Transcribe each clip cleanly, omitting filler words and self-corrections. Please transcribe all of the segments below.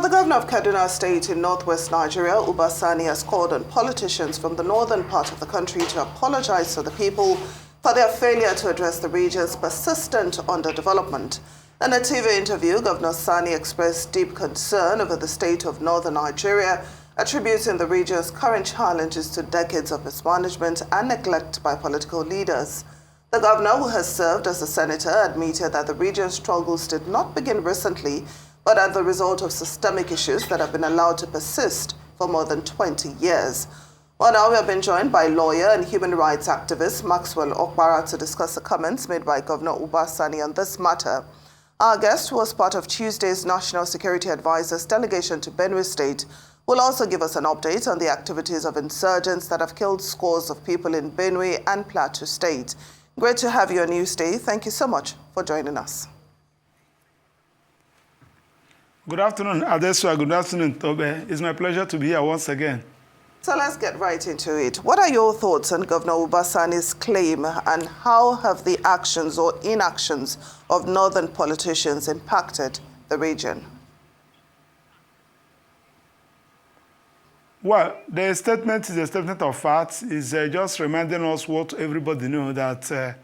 The governor of Kaduna State in northwest Nigeria, Uba Sani, has called on politicians from the northern part of the country to apologize to the people for their failure to address the region's persistent underdevelopment. In a TV interview, Governor Sani expressed deep concern over the state of northern Nigeria, attributing the region's current challenges to decades of mismanagement and neglect by political leaders. The governor, who has served as a senator, admitted that the region's struggles did not begin recently, but as the result of systemic issues that have been allowed to persist for more than 20 years. Well, now we have been joined by lawyer and human rights activist Maxwell Opara to discuss the comments made by Governor Uba Sani on this matter. Our guest, who was part of Tuesday's National Security Advisor's delegation to Benue State, will also give us an update on the activities of insurgents that have killed scores of people in Benue and Plateau State. Great to have you on Newsday. Thank you so much for joining us. Good afternoon, Adesua. Good afternoon, Tobe. It's my pleasure to be here once again. So let's get right into it. What are your thoughts on Governor Uba Sani's claim, and how have the actions or inactions of northern politicians impacted the region? Well, the statement is a statement of facts. It's just reminding us what everybody knows, that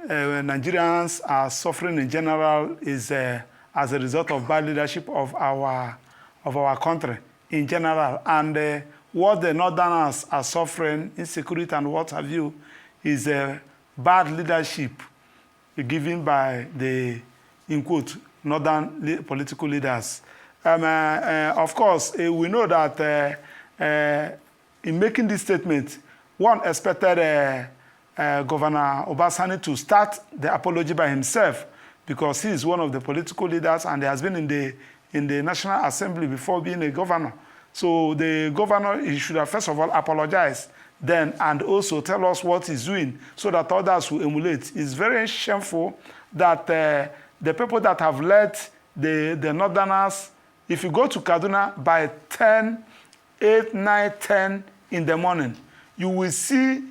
Nigerians are suffering in general is as a result of bad leadership of our country in general. And what the Northerners are suffering, insecurity and what have you, is bad leadership given by the, in quote, Northern political leaders. Of course, we know that in making this statement, one expected Governor Uba Sani to start the apology by himself, because he is one of the political leaders and he has been in the National Assembly before being a governor. So the governor, he should have first of all apologized then, and also tell us what he's doing so that others will emulate. It's very shameful that the people that have led the Northerners, if you go to Kaduna by 8, 9, 10 in the morning, you will see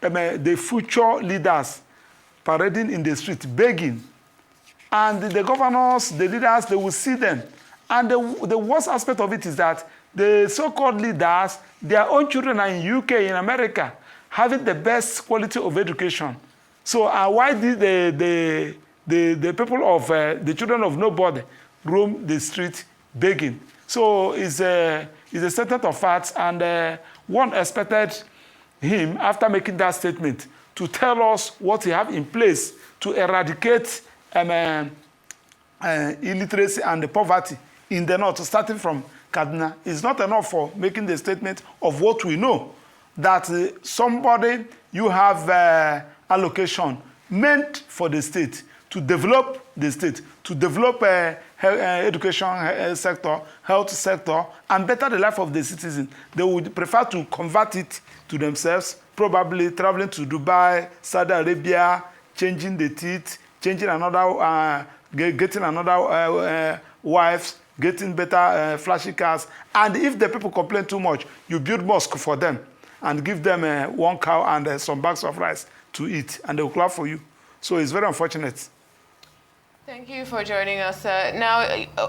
the future leaders parading in the street, begging. And the governors, the leaders, they will see them. And the worst aspect of it is that the so-called leaders, their own children are in UK, in America, having the best quality of education. So why did the people of, the children of nobody roam the street begging? So it's a statement of facts, and one expected him, after making that statement, to tell us what he have in place to eradicate illiteracy and the poverty in the north, starting from Kaduna. It's not enough for making the statement of what we know, that somebody, you have allocation meant for the state, to develop the state, to develop education sector, health sector, and better the life of the citizen. They would prefer to convert it to themselves, probably traveling to Dubai, Saudi Arabia, changing the teeth, changing another, getting another wives, getting better flashy cars. And if the people complain too much, you build mosque for them and give them one cow and some bags of rice to eat, and they will clap for you. So it's very unfortunate. Thank you for joining us. Now,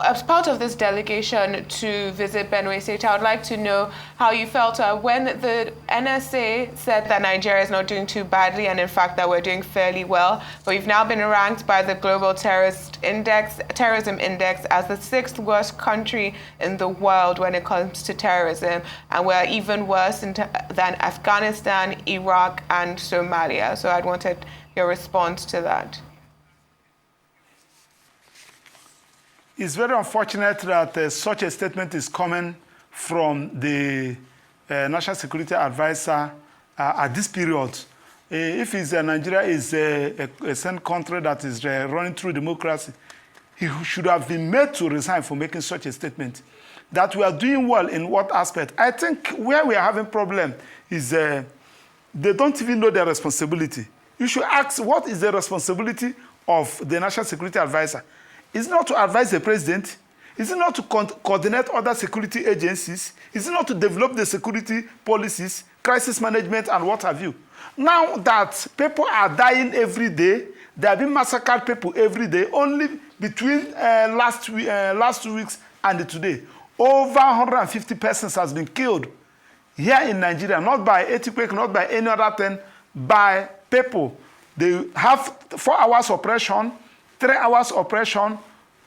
as part of this delegation to visit Benue State, I would like to know how you felt when the NSA said that Nigeria is not doing too badly, and in fact that we're doing fairly well. But we've now been ranked by the Global Terrorism Index as the 6th worst country in the world when it comes to terrorism, and we're even worse than Afghanistan, Iraq, and Somalia. So I wanted your response to that. It's very unfortunate that such a statement is coming from the National Security Advisor at this period. If Nigeria is a same country that is running through democracy, he should have been made to resign for making such a statement. That we are doing well in what aspect? I think where we are having problem is they don't even know their responsibility. You should ask, what is the responsibility of the National Security Advisor? Is it not to advise the president? Is it not to coordinate other security agencies? Is it not to develop the security policies, crisis management, and what have you? Now that people are dying every day, They have been massacred people every day. Only between last 2 weeks and today, over 150 persons has been killed here in Nigeria, not by earthquake, not by any other thing, by people. They have 4 hours operation, 3 hours operation.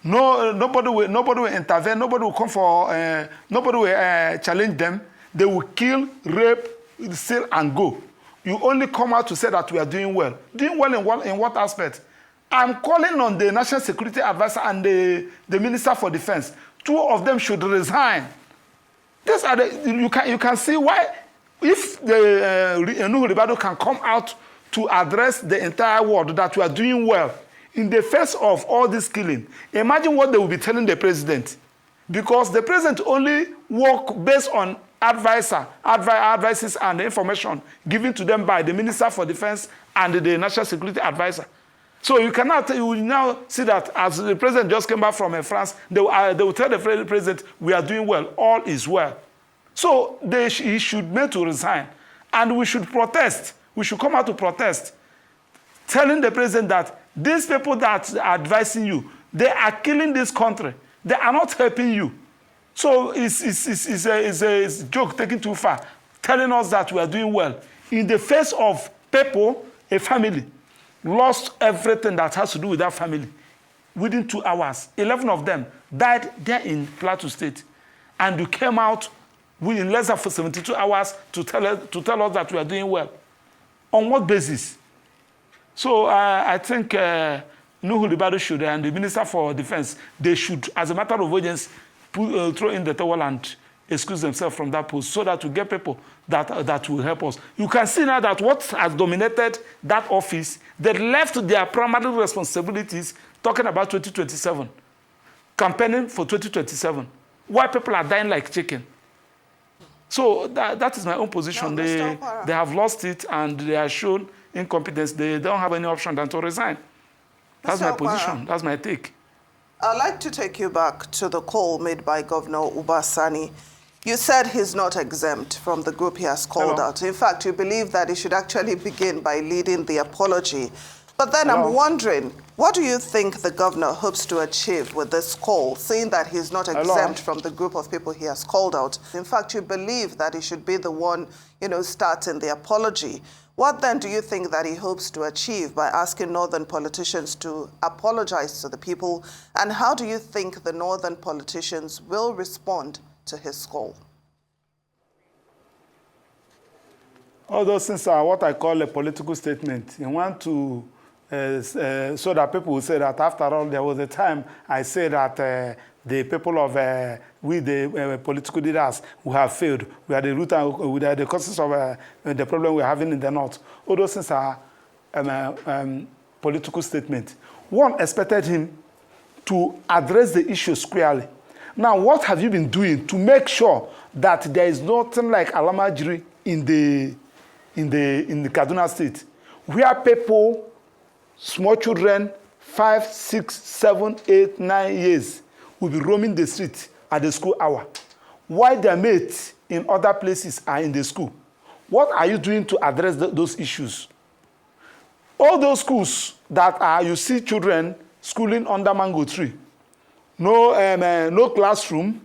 Nobody will intervene. Nobody will come for. Nobody will challenge them. They will kill, rape, steal, and go. You only come out to say that we are doing well. Doing well in what aspect? I'm calling on the National Security Advisor and the Minister for Defense. 2 of them should resign. These are you can see why, if the Nuhu Ribadu can come out to address the entire world that we are doing well in the face of all this killing. Imagine what they will be telling the president, because the president only work based on advices and information given to them by the Minister for Defense and the National Security Advisor. So you will now see that as the president just came back from France, they will tell the president, we are doing well, all is well. So he should need to resign. And we should protest. We should come out to protest, telling the president that these people that are advising you, they are killing this country. They are not helping you. So it's a joke taken too far, telling us that we are doing well. In the face of people, a family, lost everything that has to do with that family. Within 2 hours, 11 of them died there in Plateau State. And you came out within less than 72 hours to tell us that we are doing well. On what basis? So I think Nuhu Ribadu should, and the Minister for Defense, they should, as a matter of urgency, throw in the towel and excuse themselves from that post, so that we get people that will help us. You can see now that what has dominated that office, they left their primary responsibilities talking about 2027, campaigning for 2027, why people are dying like chicken. So that is my own position. No, they have lost it, and they are shown incompetence. They don't have any option than to resign. That's my position. That's my take. I'd like to take you back to the call made by Governor Uba Sani. You said he's not exempt from the group he has called out. In fact, you believe that he should actually begin by leading the apology. But then I'm wondering, what do you think the governor hopes to achieve with this call, seeing that he's not exempt from the group of people he has called out? In fact, you believe that he should be the one, starting the apology. What then do you think that he hopes to achieve by asking northern politicians to apologize to the people? And how do you think the northern politicians will respond to his call? All those things are what I call a political statement. You want to, so that people will say that after all, there was a time I said that the people of, the political leaders who have failed, we are the root and we are the causes of the problem we're having in the north. All those things are political statements. One expected him to address the issue squarely. Now, what have you been doing to make sure that there is nothing like Alamajiri in the Kaduna State, where people, small children, 5, 6, 7, 8, 9 years, will be roaming the street at the school hour, while their mates in other places are in the school? What are you doing to address those issues? All those schools that are, you see children schooling under mango tree, no classroom,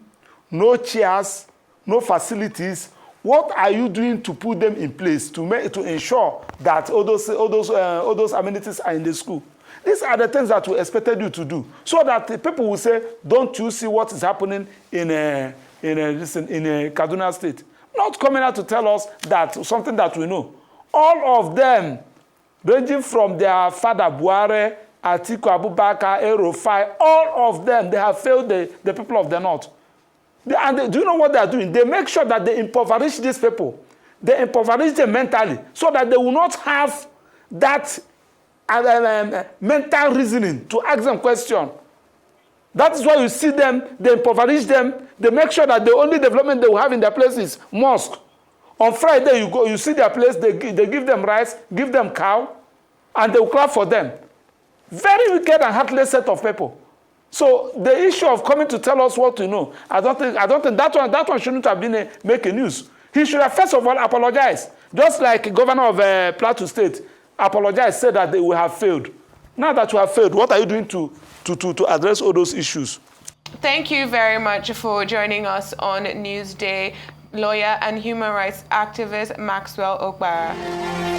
no chairs, no facilities. What are you doing to put them in place to ensure that all those amenities are in the school? These are the things that we expected you to do, so that the people will say, "Don't you see what is happening in Kaduna State?" Not coming out to tell us that something that we know. All of them, ranging from their father Buhari, Atiku Abubakar, El-Rufai, all of them, they have failed the people of the north. Do you know what they are doing? They make sure that they impoverish these people. They impoverish them mentally, so that they will not have that mental reasoning to ask them questions. That is why you see them, they impoverish them, they make sure that the only development they will have in their place is mosque. On Friday, you see their place, they give them rice, give them cow, and they will clap for them. Very wicked and heartless set of people. So the issue of coming to tell us what to know, I don't think that one shouldn't have been making news. He should have first of all apologized, just like Governor of Plateau State apologized, said that they will have failed. Now that you have failed, what are you doing to address all those issues? Thank you very much for joining us on Newsday, lawyer and human rights activist Maxwell Opara.